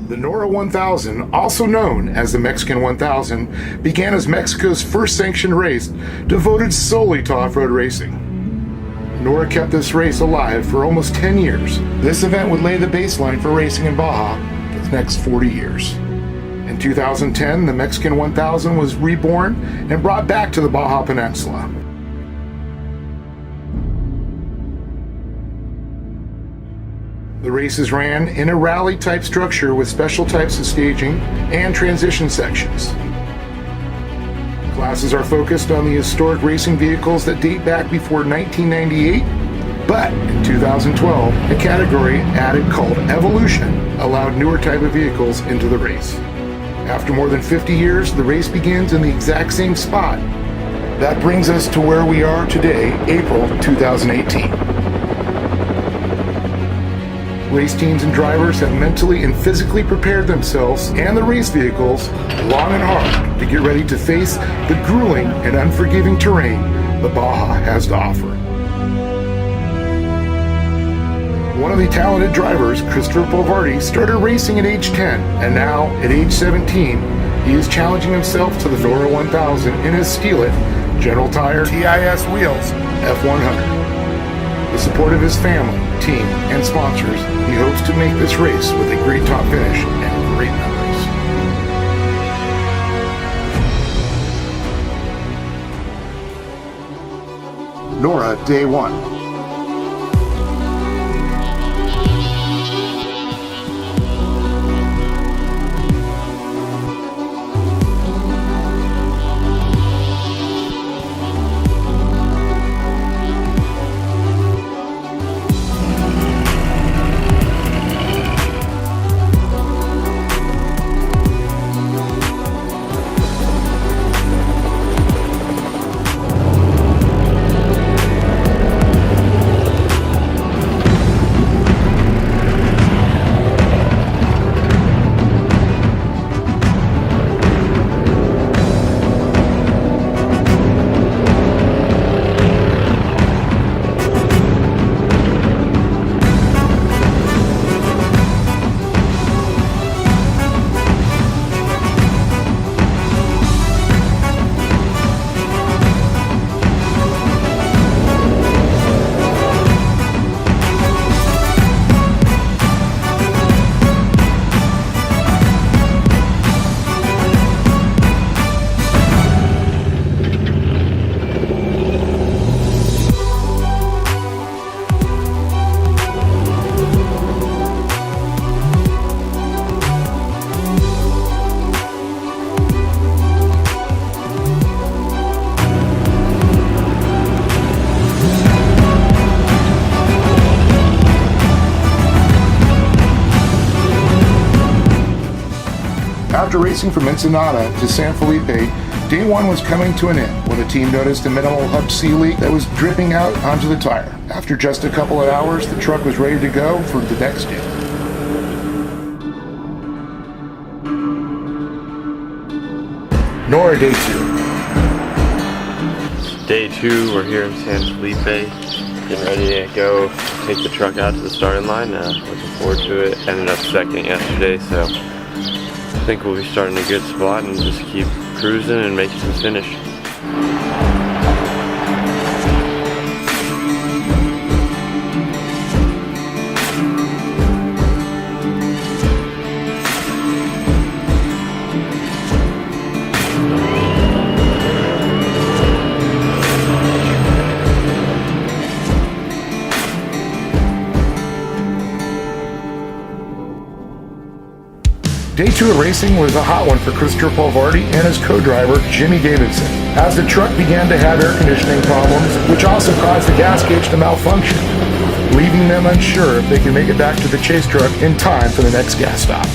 The NORRA 1000, also known as the Mexican 1000, began as Mexico's first sanctioned race devoted solely to off-road racing. NORRA kept this race alive for almost 10 years. This event would lay the baseline for racing in Baja for the next 40 years. In 2010, the Mexican 1000 was reborn and brought back to the Baja Peninsula. The races ran in a rally-type structure with special types of staging and transition sections. Classes are focused on the historic racing vehicles that date back before 1998, but in 2012, a category added called Evolution allowed newer type of vehicles into the race. After more than 50 years, the race begins in the exact same spot. That brings us to where we are today, April 2018. Race teams and drivers have mentally and physically prepared themselves and the race vehicles long and hard to get ready to face the grueling and unforgiving terrain the Baja has to offer. One of the talented drivers, Christopher Polvoorde, started racing at age 10, and now, at age 17, he is challenging himself to the NORRA 1000 in his Steelit General Tire TIS wheels F100. With the support of his family, team, and sponsors, he hopes to make this race with a great top finish and great memories. NORRA Day 1. After racing from Ensenada to San Felipe, Day 1 was coming to an end when the team noticed a minimal hub C leak that was dripping out onto the tire. After just a couple of hours, the truck was ready to go for the next day. NORRA Day 2. Day 2, we're here in San Felipe, getting ready to go take the truck out to the starting line. Looking forward to it. Ended up second yesterday, so I think we'll be starting a good spot and just keep cruising and making some finish. Day 2 of racing was a hot one for Christopher Polvoorde and his co-driver, Jimmy Davidson, as the truck began to have air conditioning problems, which also caused the gas gauge to malfunction, leaving them unsure if they can make it back to the chase truck in time for the next gas stop.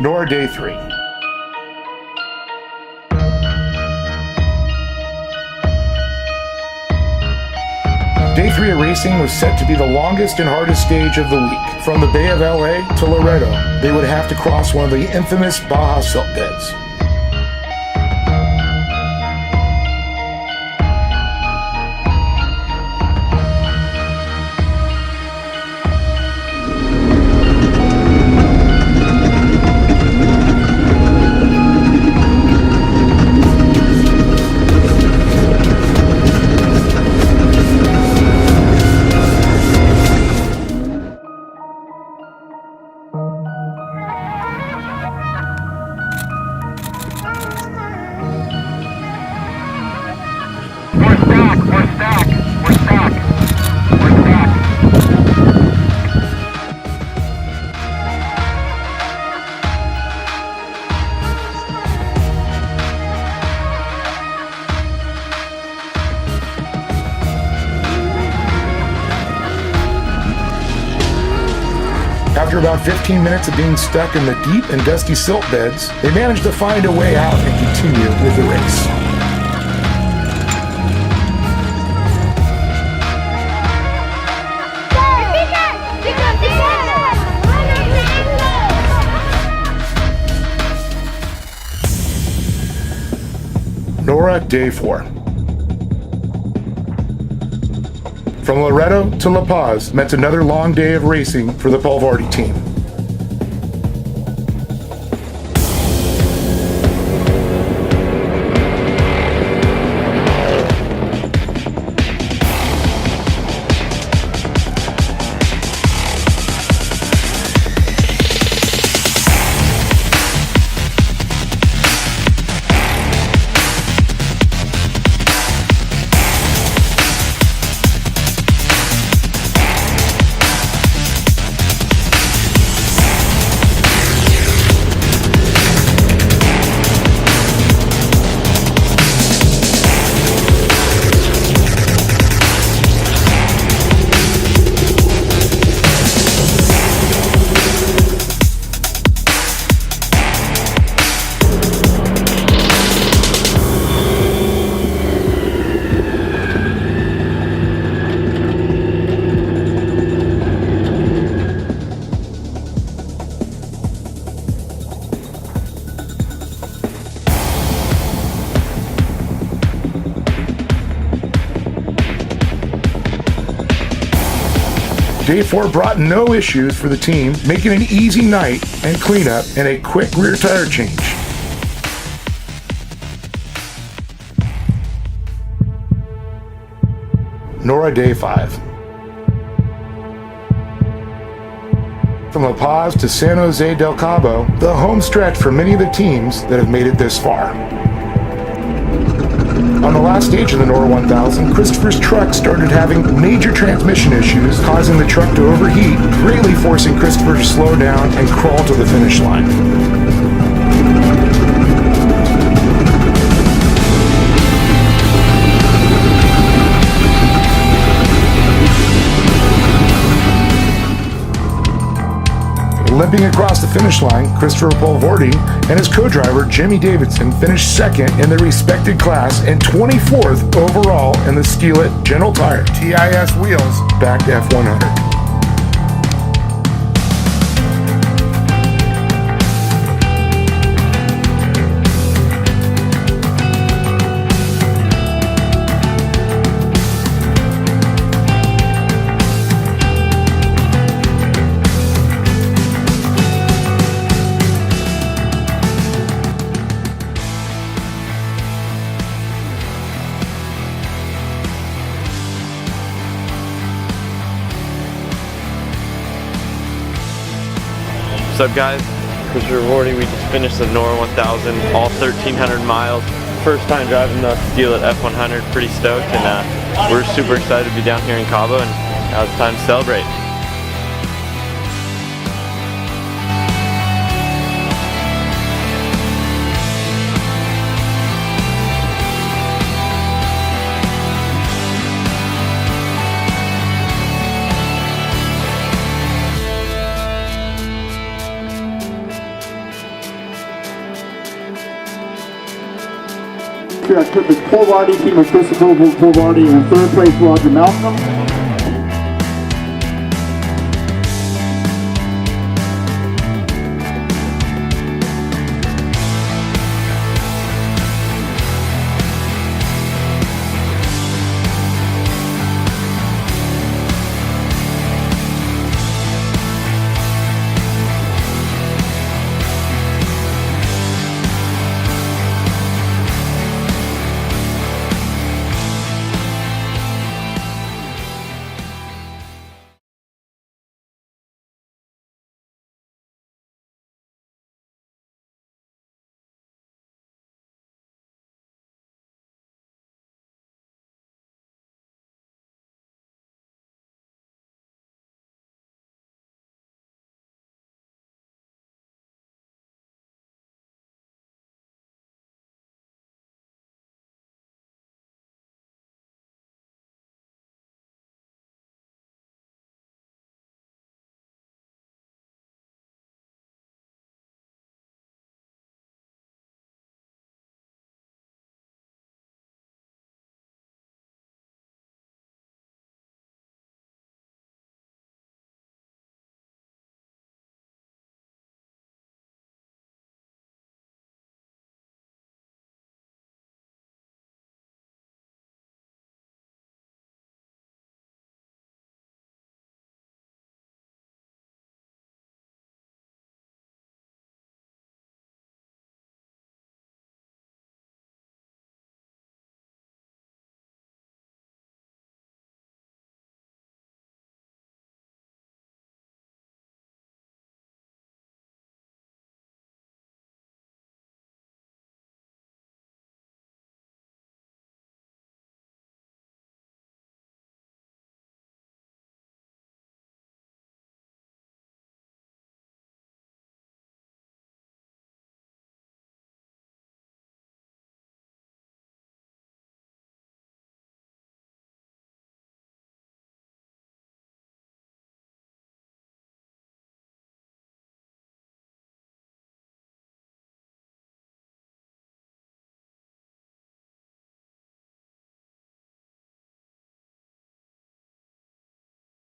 NORRA Day 3. Day 3 of racing was set to be the longest and hardest stage of the week. From the Bay of LA to Laredo, they would have to cross one of the infamous Baja silt beds. After about 15 minutes of being stuck in the deep and dusty silt beds, they managed to find a way out and continue with the race. NORRA Day 4. From Laredo to La Paz meant another long day of racing for the Polvoorde team. Day 4 brought no issues for the team, making an easy night and cleanup and a quick rear tire change. NORRA Day 5. From La Paz to San Jose del Cabo, the home stretch for many of the teams that have made it this far. On the last stage of the NORRA 1000, Christopher's truck started having major transmission issues, causing the truck to overheat, greatly forcing Christopher to slow down and crawl to the finish line. Limping across the finish line, Christopher Polvoorde and his co-driver Jimmy Davidson finished second in their respected class and 24th overall in the Skillet General Tire TIS wheels backed F100. What's up, guys? Christopher Polvoorde. We just finished the NORRA 1000, all 1,300 miles. First time driving the Skillet F100. Pretty stoked, and we're super excited to be down here in Cabo, and now it's time to celebrate. finisher at Christopher Polvoorde, team of Christopher Polvoorde, and third place Roger Malcolm.